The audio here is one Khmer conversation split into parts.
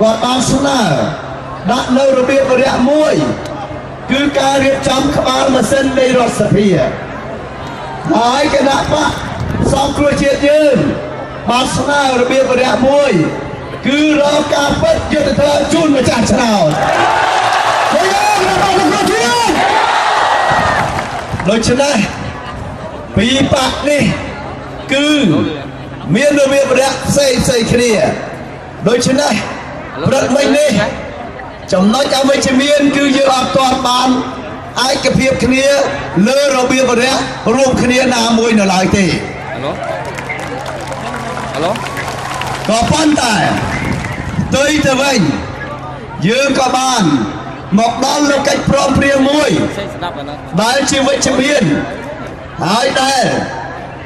គាត់បានស្នើដាក់នៅរបៀបរយៈមួយគឺការរៀបចំក្បាលម៉ាស៊ីននៃរដ្ឋសភាហើយគណៈបកសង្គ្រោះជាតិយើងបានស្នើរបៀបរយៈមួយគឺរកការពិតយុត្តិធម៌ជូនម្ចាស់ឆ្នោតដូច្នេះពីបកនេះគឺមានរបៀបរយៈផ្សេងគ្នាដូច្នេះព្រឹកមិញនេះចំណុចអវិជ្ជមានគឺយើងអត់ទាន់បានឯកភាពគ្នាលើរបៀបរយៈរួមគ្នាណាមួយនៅឡើយទេក៏ប៉ុន្តែផ្ទុយទៅវិញយើងក៏បានមកដល់នូវកិច្ចព្រមព្រៀងមួយដែលជាវិជ្ជមានហើយដែល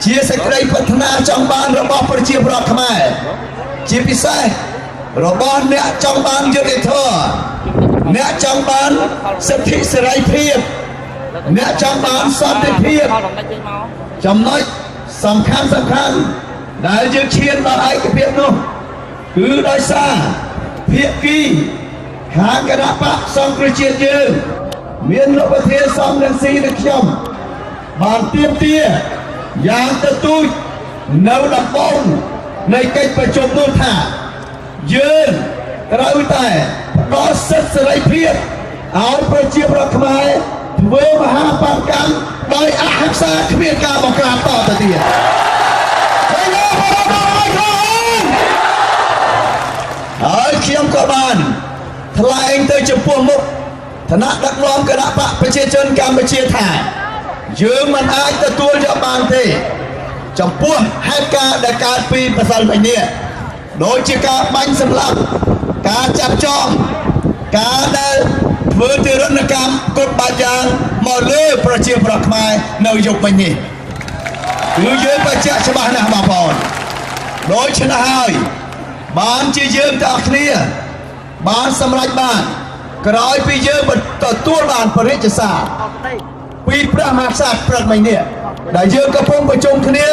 ជាសេចក្តីប្រាថ្នាចង់បានរបស់ប្រជាពលរដ្ឋខ្មែរជាពិសេសរបស់អ្នកចង់បានយុត្តិធម៌អ្នកចង់បានសិទ្ធិសេរីភាពអ្នកចង់បានសន្តិភាពចំណុចសំខាន់ដែលយើងឈានដល់ឯកភាពនោះគឺដោយសារភាគីខាងគណៈបកសង្គ្រោះជាតិយើងមានលោកប្រធានសំរងស៊ីនិងខ្ញុំបានទាមទារយ៉ាងទទូចនៅដំបូងនៃកិច្ចប្រជុំនោះថាយើងត្រូវតែផ្ដល់សិទ្ធិសេរីភាពឲ្យប្រជាពលរដ្ឋខ្មែរធ្វើមហាបាតកម្មដោយអហិង្សាគ្មានការបង្ក្រាបតទៅទៀតហើយខ្ញុំក៏បានថ្លែងទៅចំពោះមុខឋានៈដឹកនាំគណៈបកប្រជាជនកម្ពុជាថាយើងមិនអាចទទួលយកបានទេចំពោះហេតុការណ៍ដែលកើតពីម្សិលមិញនេះដូចជាការបាញ់សម្លាប់ការចាប់ចងការដែលធ្វើទារុណកម្មគ្រប់បែបយ៉ាងមកលើប្រជាពលរដ្ឋខ្មែរនៅយុគមិញនេះគឺយើងបញ្ជាក់ច្បាស់ណាស់បងប្អូនដូច្នេះហើយបានជាយើងទាំងអស់គ្នាបានសម្រេចបានក្រោយពីយើងទទួលបានបរិជ្ជសារពីព្រះមហាក្សត្រព្រឹកមិញនេះដែលយើងកំពុងប្រជុំគ្នា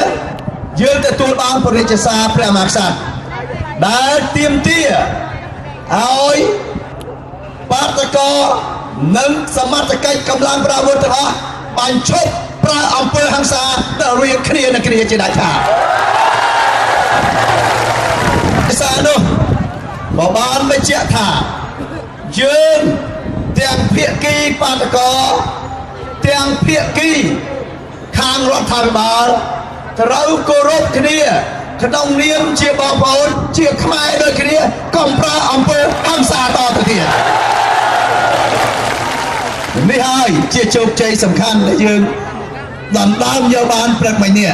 យើងទទួលបានបរិជ្ជសារព្រះមហាក្សត្រដែលទាមទារឲ្យបាតកោនិងសមត្ថកិច្ចកម្លាំងប្រដាប់អាវុធទាំងអស់បញ្ឈប់ប្រើអំពើហិង្សាដល់រៀងគ្នានឹងគ្នាជាដាច់ខាតសារនោះក៏បានបញ្ជាក់ថាយើងទាំងភាគីបាតកោទាំងភាគីខាងរដ្ឋាភិបាលត្រូវគោរពគ្នាក្នុងនាមជាបងប្អូនជាខ្មែរដូចគ្នាកុំប្រើអំពើហិង្សាតទៅទៀតនេះហើយជាជោគជ័យសំខាន់ដែលយើងដណ្ដើមយកបានព្រឹកមិញនេះ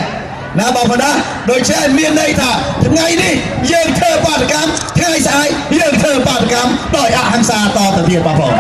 ណាបងប្អូនណាដូច្នេះមានន័យថាថ្ងៃនេះយើងធ្វើបាតកម្មថ្ងៃស្អែកយើងធ្វើបាតកម្មដោយអហិង្សាតទៅទៀតបងប្អូន